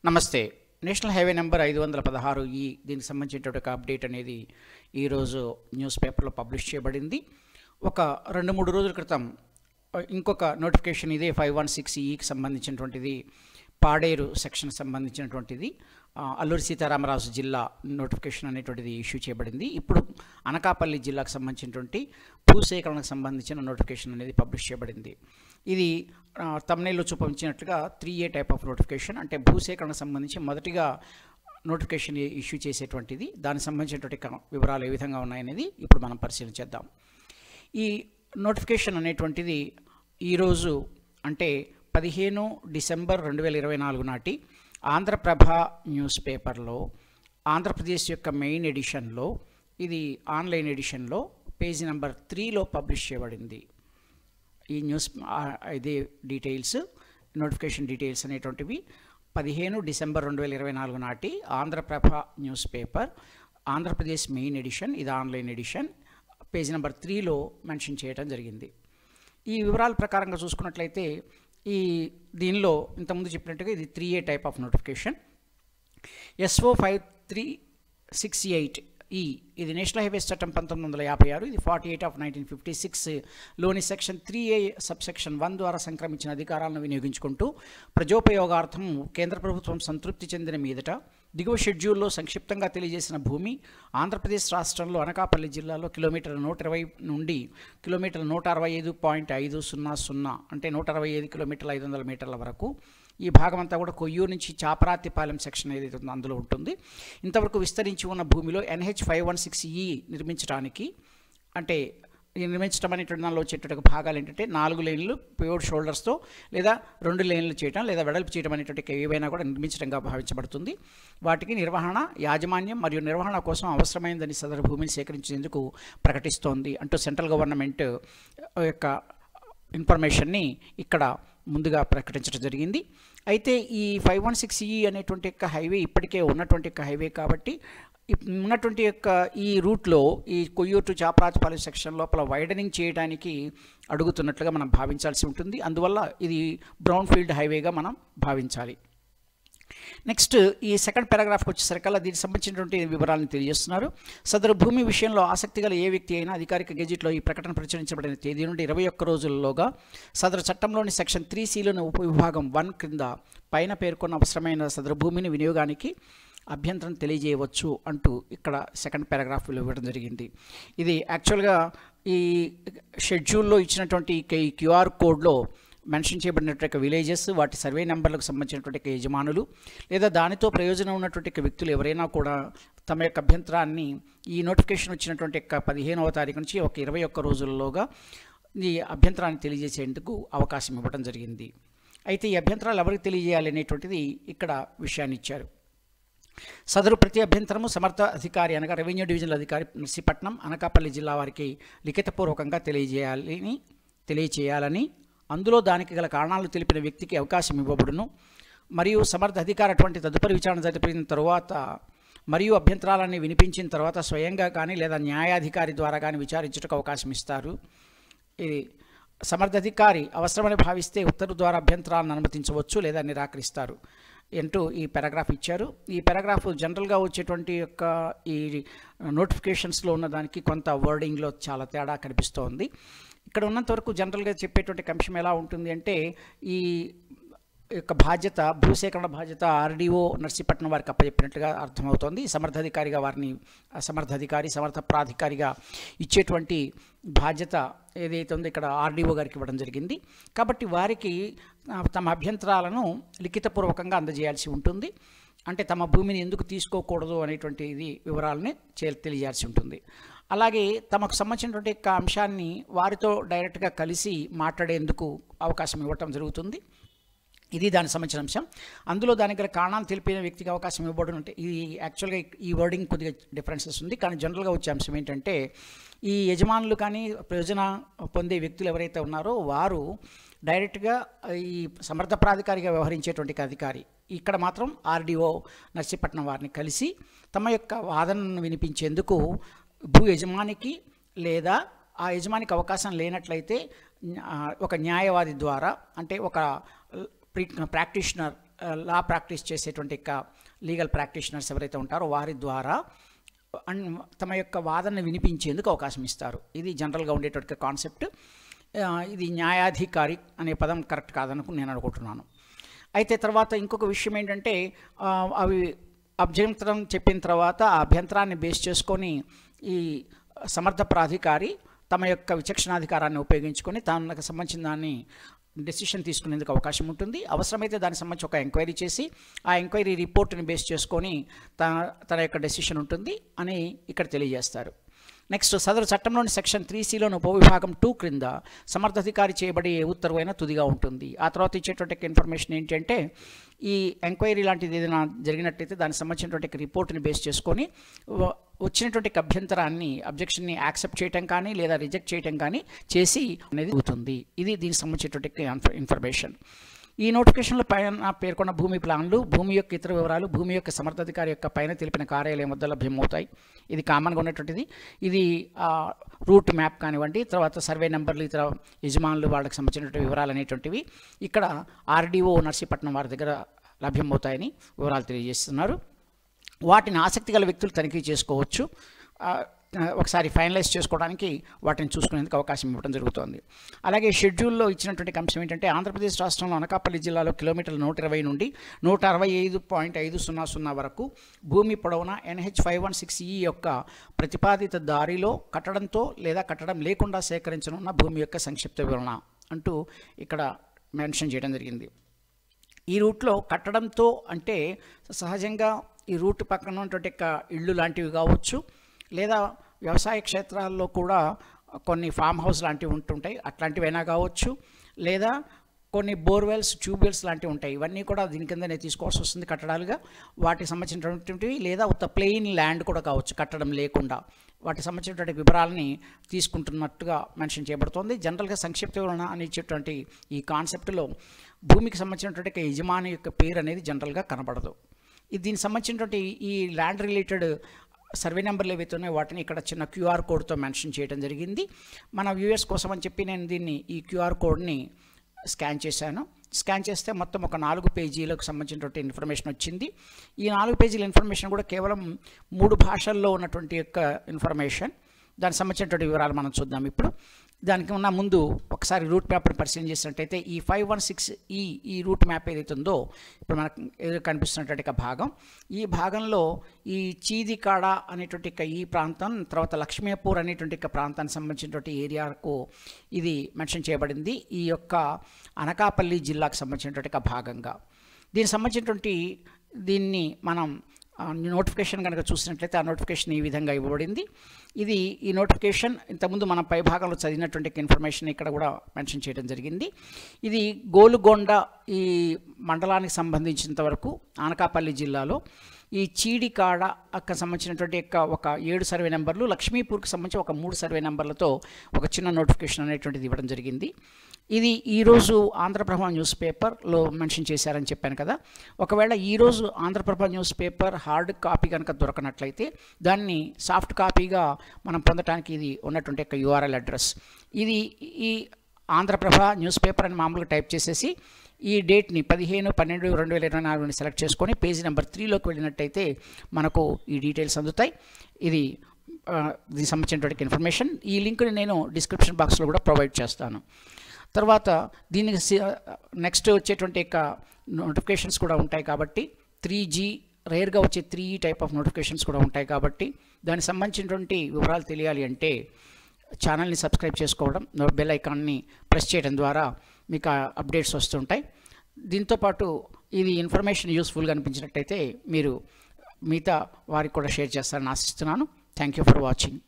నమస్తే. National highway number 516 దీనికి సంబంధించినటువంటి ఒక అప్డేట్ అనేది ఈరోజు న్యూస్ పేపర్లో పబ్లిష్ చేయబడింది. ఒక 2-3 రోజుల క్రితం ఇంకొక నోటిఫికేషన్ ఇదే 516కి సంబంధించినటువంటిది పాడేరు సెక్షన్ సంబంధించినటువంటిది అల్లూరి సీతారామరాజు జిల్లా నోటిఫికేషన్ అనేటువంటిది ఇష్యూ చేయబడింది. ఇప్పుడు అనకాపల్లి జిల్లాకు సంబంధించినటువంటి భూసేకరణకు సంబంధించిన నోటిఫికేషన్ అనేది పబ్లిష్ చేయబడింది. ఇది తమ్నైల్లో చూపించినట్లుగా 3A టైప్ ఆఫ్ నోటిఫికేషన్, అంటే భూసేకరణకు సంబంధించి మొదటిగా నోటిఫికేషన్ ఇష్యూ చేసేటువంటిది. దానికి సంబంధించినటువంటి వివరాలు ఏ విధంగా ఉన్నాయనేది ఇప్పుడు మనం పరిశీలించేద్దాం. ఈ నోటిఫికేషన్ అనేటువంటిది ఈరోజు అంటే 15 డిసెంబర్ 2024 నాటి ఆంధ్రప్రభ న్యూస్ పేపర్లో ఆంధ్రప్రదేశ్ యొక్క మెయిన్ ఎడిషన్లో, ఇది ఆన్లైన్ ఎడిషన్లో పేజీ నెంబర్ 3లో పబ్లిష్ చేయబడింది. ఈ న్యూస్ ఇదే డీటెయిల్స్, నోటిఫికేషన్ డీటెయిల్స్ అనేటువంటివి 15 డిసెంబర్ 2024 నాటి Andhraprabha news paper Andhra Pradesh main edition, ఇది ఆన్లైన్ ఎడిషన్, పేజీ నెంబర్ 3లో మెన్షన్ చేయడం జరిగింది. ఈ వివరాల ప్రకారంగా చూసుకున్నట్లయితే దీనిలో ఇంతకుముందు చెప్పినట్టుగా ఇది 3A type of notification. SO 5368 ఇది నేషనల్ హైవేస్ చట్టం 1956, ఇది 48 ఆఫ్ 1956లోని సెక్షన్ 3A సబ్సెక్షన్ 1 ద్వారా సంక్రమించిన అధికారాలను వినియోగించుకుంటూ ప్రజోపయోగార్థం కేంద్ర ప్రభుత్వం సంతృప్తి చెందిన మీదట దిగువ షెడ్యూల్లో సంక్షిప్తంగా తెలియజేసిన భూమి ఆంధ్రప్రదేశ్ రాష్ట్రంలో అనకాపల్లి జిల్లాలో కిలోమీటర్ 120 నుండి కిలోమీటర్ 165.500 అంటే 165 కిలోమీటర్ల 500 మీటర్ల వరకు ఈ భాగం అంతా కూడా కొయ్యూరు నుంచి చాపరాతిపాలెం సెక్షన్ ఏదైతే ఉందో అందులో ఉంటుంది. ఇంతవరకు విస్తరించి ఉన్న భూమిలో NH 516 నిర్మించడానికి, అంటే నిర్మించడం అనేటువంటి దానిలో వచ్చేటువంటి భాగాలు ఏంటంటే 4 లేన్లు పేవ్డ్ షోల్డర్స్తో లేదా 2 లేన్లు చేయడం లేదా వెడల్పు చేయడం అనేటువంటి ఏవైనా కూడా నిర్మించడంగా భావించబడుతుంది. వాటికి నిర్వహణ, యాజమాన్యం మరియు నిర్వహణ కోసం అవసరమైనదని సదరు భూమిని సేకరించేందుకు ప్రకటిస్తోంది అంటూ సెంట్రల్ గవర్నమెంట్ యొక్క ఇన్ఫర్మేషన్ని ఇక్కడ ముందుగా ప్రకటించడం జరిగింది. అయితే ఈ 516 అనేటువంటి యొక్క హైవే ఇప్పటికే ఉన్నటువంటి యొక్క హైవే కాబట్టి ఉన్నటువంటి యొక్క ఈ రూట్లో ఈ కొయ్యూరు టు చాపరాతిపాలెం సెక్షన్ లోపల వైడనింగ్ చేయడానికి అడుగుతున్నట్లుగా మనం భావించాల్సి ఉంటుంది. అందువల్ల ఇది బ్రౌన్ ఫీల్డ్ హైవేగా మనం భావించాలి. నెక్స్ట్ ఈ సెకండ్ పారాగ్రాఫ్కి వచ్చేసరికల్లా దీనికి సంబంధించినటువంటి వివరాలను తెలియజేస్తున్నారు. సదరు భూమి విషయంలో ఆసక్తి గల ఏ వ్యక్తి అయినా అధికారిక గెజిట్లో ఈ ప్రకటన ప్రచురించబడిన తేదీ నుండి 21 రోజుల్లోగా సదరు చట్టంలోని సెక్షన్ 3Cలోని ఉపవిభాగం 1 క్రింద పైన పేర్కొన్న అవసరమైన సదరు భూమిని వినియోగానికి అభ్యంతరం తెలియజేయవచ్చు అంటూ ఇక్కడ సెకండ్ పారాగ్రాఫ్లో ఇవ్వడం జరిగింది. ఇది యాక్చువల్గా ఈ షెడ్యూల్లో ఇచ్చినటువంటి ఈ QR కోడ్లో మెన్షన్ చేయబడినటువంటి విలేజెస్, వాటి సర్వే నెంబర్లకు సంబంధించినటువంటి యజమానులు లేదా దానితో ప్రయోజనం ఉన్నటువంటి వ్యక్తులు ఎవరైనా కూడా తమ యొక్క అభ్యంతరాన్ని ఈ నోటిఫికేషన్ వచ్చినటువంటి 15వ తారీఖు నుంచి ఒక 21 రోజుల్లోగా ఈ అభ్యంతరాన్ని తెలియజేసేందుకు అవకాశం ఇవ్వడం జరిగింది. అయితే ఈ అభ్యంతరాలు ఎవరికి తెలియజేయాలి అనేటువంటిది ఇక్కడ విషయాన్ని ఇచ్చారు. సదరు ప్రతి అభ్యంతరము సమర్థ అధికారి అనగా రెవెన్యూ డివిజనల్ అధికారి నర్సీపట్నం, అనకాపల్లి జిల్లా వారికి లిఖితపూర్వకంగా తెలియచేయాలని అందులో దానికి గల కారణాలు తెలిపిన వ్యక్తికి అవకాశం ఇవ్వబడును. మరియు సమర్థ అధికారి అటువంటి తదుపరి విచారణ జరిపిన తరువాత మరియు అభ్యంతరాలన్నీ వినిపించిన తర్వాత స్వయంగా కానీ లేదా న్యాయాధికారి ద్వారా కానీ విచారించుటకు అవకాశం ఇస్తారు. ఇది సమర్థ అధికారి అవసరమని భావిస్తే ఉత్తర్వు ద్వారా అభ్యంతరాలను అనుమతించవచ్చు లేదా నిరాకరిస్తారు అంటూ ఈ పారాగ్రాఫ్ ఇచ్చారు. ఈ పారాగ్రాఫ్ జనరల్గా వచ్చేటువంటి యొక్క ఈ నోటిఫికేషన్స్లో ఉన్నదానికి కొంత వర్డింగ్లో చాలా తేడా కనిపిస్తోంది. ఇక్కడ ఉన్నంతవరకు జనరల్గా చెప్పేటువంటి అంశం ఎలా ఉంటుంది అంటే ఈ యొక్క బాధ్యత, భూసేకరణ బాధ్యత RDO నర్సీపట్నం వారికి అప్పచెప్పినట్లుగా అర్థమవుతోంది. సమర్థాధికారిగా వారిని సమర్థ ప్రాధికారిగా ఇచ్చేటువంటి బాధ్యత ఏదైతే ఉందో ఇక్కడ RDO గారికి ఇవ్వడం జరిగింది. కాబట్టి వారికి తమ అభ్యంతరాలను లిఖితపూర్వకంగా అందజేయాల్సి ఉంటుంది. అంటే తమ భూమిని ఎందుకు తీసుకోకూడదు అనేటువంటి వివరాలని తెలియజేయాల్సి ఉంటుంది. అలాగే తమకు సంబంధించినటువంటి యొక్క అంశాన్ని వారితో డైరెక్ట్గా కలిసి మాట్లాడేందుకు అవకాశం ఇవ్వటం జరుగుతుంది. ఇది దానికి సంబంధించిన అంశం. అందులో దానికి గల కారణాలు తెలిపిన వ్యక్తికి అవకాశం ఇవ్వబడి ఉంటే ఇది యాక్చువల్గా ఈ వర్డింగ్ కొద్దిగా డిఫరెన్సెస్ ఉంది. కానీ జనరల్గా వచ్చే అంశం ఏంటంటే ఈ యజమానులు కానీ ప్రయోజన పొందే వ్యక్తులు ఎవరైతే ఉన్నారో వారు డైరెక్ట్గా ఈ సమర్థ ప్రాధికారిగా వ్యవహరించేటువంటి అధికారి ఇక్కడ మాత్రం RDO నర్సీపట్నం వారిని కలిసి తమ యొక్క వాదనను వినిపించేందుకు భూ యజమానికి లేదా ఆ యజమానికి అవకాశం లేనట్లయితే ఒక న్యాయవాది ద్వారా, అంటే ఒక ప్రాక్టీషనర్ లా ప్రాక్టీస్ చేసేటువంటి లీగల్ ప్రాక్టీషనర్స్ ఎవరైతే ఉంటారో వారి ద్వారా తమ యొక్క వాదనను వినిపించేందుకు అవకాశం ఇస్తారు. ఇది జనరల్గా ఉండేటువంటి కాన్సెప్ట్. ఇది న్యాయాధికారి అనే పదం కరెక్ట్ కాదనుకుని నేను అనుకుంటున్నాను. అయితే తర్వాత ఇంకొక విషయం ఏంటంటే అవి అభ్యంతరం చెప్పిన తర్వాత ఆ అభ్యంతరాన్ని బేస్ చేసుకొని ఈ సమర్థ ప్రాధికారి తమ యొక్క విచక్షణాధికారాన్ని ఉపయోగించుకొని తనకు సంబంధించిన దాన్ని డెసిషన్ తీసుకునేందుకు అవకాశం ఉంటుంది. అవసరమైతే దానికి సంబంధించి ఒక ఎంక్వైరీ చేసి ఆ ఎంక్వైరీ రిపోర్ట్ని బేస్ చేసుకొని తన యొక్క డెసిషన్ ఉంటుంది అని ఇక్కడ తెలియజేస్తారు. నెక్స్ట్, సదరు చట్టంలోని సెక్షన్ 3C ఉపవిభాగం 2 క్రింద సమర్థాధికారి చేయబడే ఏ ఉత్తర్వు అయినా తుదిగా ఉంటుంది. ఆ తర్వాత ఇచ్చేటువంటి ఇన్ఫర్మేషన్ ఏంటంటే ఈ ఎంక్వైరీ లాంటిది ఏదైనా జరిగినట్లయితే దానికి సంబంధించినటువంటి రిపోర్ట్ని బేస్ చేసుకొని వచ్చినటువంటి అబ్జెక్షన్ని యాక్సెప్ట్ చేయటం కానీ లేదా రిజెక్ట్ చేయటం కానీ చేసి అనేది అవుతుంది. ఇది దీనికి సంబంధించినటువంటి ఇన్ఫర్మేషన్. ఈ నోటిఫికేషన్లో పైన పేర్కొన్న భూమి ప్లాన్లు, భూమి యొక్క ఇతర వివరాలు భూమి యొక్క సమర్థాధికారి యొక్క పైన తెలిపిన కార్యాలయం వద్ద లభ్యమవుతాయి. ఇది కామన్గా ఉన్నటువంటిది. ఇది రూట్ మ్యాప్ కానివ్వండి, తర్వాత సర్వే నెంబర్లు, ఇతర యజమానులు వాళ్ళకి సంబంధించినటువంటి వివరాలు అనేటువంటివి ఇక్కడ ఆర్డీఓ నర్సీపట్నం వారి దగ్గర లభ్యమవుతాయని వివరాలు తెలియజేస్తున్నారు. వాటిని ఆసక్తి గల వ్యక్తులు తనిఖీ చేసుకోవచ్చు. ఒకసారి ఫైనలైజ్ చేసుకోవడానికి వాటిని చూసుకునేందుకు అవకాశం ఇవ్వడం జరుగుతుంది. అలాగే షెడ్యూల్లో ఇచ్చినటువంటి అంశం ఏంటంటే ఆంధ్రప్రదేశ్ రాష్ట్రంలో అనకాపల్లి జిల్లాలో కిలోమీటర్ల 120 నుండి 165.500 వరకు భూమి పొడవున NH 516E యొక్క ప్రతిపాదిత దారిలో కట్టడంతో లేదా కట్టడం లేకుండా సేకరించనున్న భూమి యొక్క సంక్షిప్త వివరణ అంటూ ఇక్కడ మెన్షన్ చేయడం జరిగింది. ఈ రూట్లో కట్టడంతో అంటే సహజంగా ఈ రూట్ పక్కన ఉన్నటువంటి ఇళ్ళు లాంటివి కావచ్చు, లేదా వ్యవసాయ క్షేత్రాల్లో కూడా కొన్ని ఫామ్ హౌస్ లాంటివి ఉంటుంటాయి, అట్లాంటివైనా కావచ్చు, లేదా కొన్ని బోర్వెల్స్, ట్యూబ్వెల్స్ లాంటివి ఉంటాయి. ఇవన్నీ కూడా దీని కిందనే తీసుకోవాల్సి వస్తుంది కట్టడాలుగా. వాటికి సంబంధించినటువంటివి లేదా ఉత్త ప్లెయిన్ ల్యాండ్ కూడా కావచ్చు కట్టడం లేకుండా. వాటికి సంబంధించినటువంటి వివరాలని తీసుకుంటున్నట్టుగా మెన్షన్ చేయబడుతుంది. జనరల్గా సంక్షిప్త వివరణ అని ఇచ్చేటువంటి ఈ కాన్సెప్ట్లో భూమికి సంబంధించినటువంటి యజమాని యొక్క పేరు అనేది జనరల్గా కనబడదు. దీనికి సంబంధించినటువంటి ఈ ల్యాండ్ రిలేటెడ్ సర్వే నెంబర్లు ఏవైతే ఉన్నాయో వాటిని ఇక్కడ చిన్న QR కోడ్తో మెన్షన్ చేయడం జరిగింది. మన వ్యూయర్స్ కోసం అని చెప్పి నేను ఈ QR కోడ్ని స్కాన్ చేశాను. స్కాన్ చేస్తే మొత్తం ఒక 4 పేజీలకు సంబంధించినటువంటి ఇన్ఫర్మేషన్ వచ్చింది. ఈ 4 పేజీల ఇన్ఫర్మేషన్ కూడా కేవలం 3 భాషల్లో ఉన్నటువంటి యొక్క ఇన్ఫర్మేషన్. దానికి సంబంధించినటువంటి వివరాలు మనం చూద్దాం. ఇప్పుడు దానికి ఉన్న ముందు ఒకసారి రూట్ మ్యాప్ని పరిశీలన చేసినట్టయితే ఈ 516E ఈ రూట్ మ్యాప్ ఏదైతే ఉందో ఇప్పుడు మనకు ఎదురు కనిపిస్తున్నటువంటి భాగం, ఈ భాగంలో ఈ చీదికాడ అనేటువంటి ఈ ప్రాంతం, తర్వాత లక్ష్మీపూర్ అనేటువంటి ప్రాంతానికి సంబంధించినటువంటి ఏరియాకు ఇది మెన్షన్ చేయబడింది. ఈ యొక్క అనకాపల్లి జిల్లాకు సంబంధించినటువంటి భాగంగా దీనికి సంబంధించినటువంటి దీన్ని మనం నోటిఫికేషన్ కనుక చూసినట్లయితే ఆ నోటిఫికేషన్ ఈ విధంగా ఇవ్వబడింది. ఈ నోటిఫికేషన్ ఇంతకుముందు మనం పై భాగంలో చదివినటువంటి ఇన్ఫర్మేషన్ ఇక్కడ కూడా మెన్షన్ చేయడం జరిగింది. ఇది గోలుగొండ ఈ మండలానికి సంబంధించినంత వరకు అనకాపల్లి జిల్లాలో ఈ చీడికాడకు సంబంధించినటువంటి ఒక 7 సర్వే నెంబర్లు, లక్ష్మీపూర్కి సంబంధించి ఒక 3 సర్వే నెంబర్లతో ఒక చిన్న నోటిఫికేషన్ అనేటువంటిది ఇవ్వడం జరిగింది. ఇది ఈరోజు ఆంధ్రప్రభ న్యూస్ పేపర్లో మెన్షన్ చేశారని చెప్పాను కదా. ఒకవేళ ఈరోజు Andhra Prabha news paper hard copy కనుక దొరకనట్లయితే దాన్ని సాఫ్ట్ కాపీగా మనం పొందడానికి ఇది ఉన్నటువంటి URL అడ్రస్. ఇది ఈ ఆంధ్రప్రభ న్యూస్ పేపర్ అని మామూలుగా టైప్ చేసేసి ఈ డేట్ని 15/12/2024ని సెలెక్ట్ చేసుకొని పేజీ నెంబర్ 3లోకి వెళ్ళినట్టయితే మనకు ఈ డీటెయిల్స్ అందుతాయి. దీనికి సంబంధించినటువంటి ఇన్ఫర్మేషన్ ఈ లింక్ని నేను డిస్క్రిప్షన్ బాక్స్లో కూడా ప్రొవైడ్ చేస్తాను. తర్వాత దీనికి నెక్స్ట్ వచ్చేటువంటి నోటిఫికేషన్స్ కూడా ఉంటాయి కాబట్టి 3G రేర్గా వచ్చే 3E టైప్ ఆఫ్ నోటిఫికేషన్స్ కూడా ఉంటాయి కాబట్టి దానికి సంబంధించినటువంటి వివరాలు తెలియాలి అంటే ఛానల్ని సబ్స్క్రైబ్ చేసుకోవడం, బెల్ ఐకాన్ని ప్రెస్ చేయడం ద్వారా మీకు అప్డేట్స్ వస్తుంటాయి. దీంతోపాటు ఇది ఇన్ఫర్మేషన్ యూస్ఫుల్గా అనిపించినట్టయితే మీరు మిగతా వారికి కూడా షేర్ చేస్తారని ఆశిస్తున్నాను. Thank you for watching.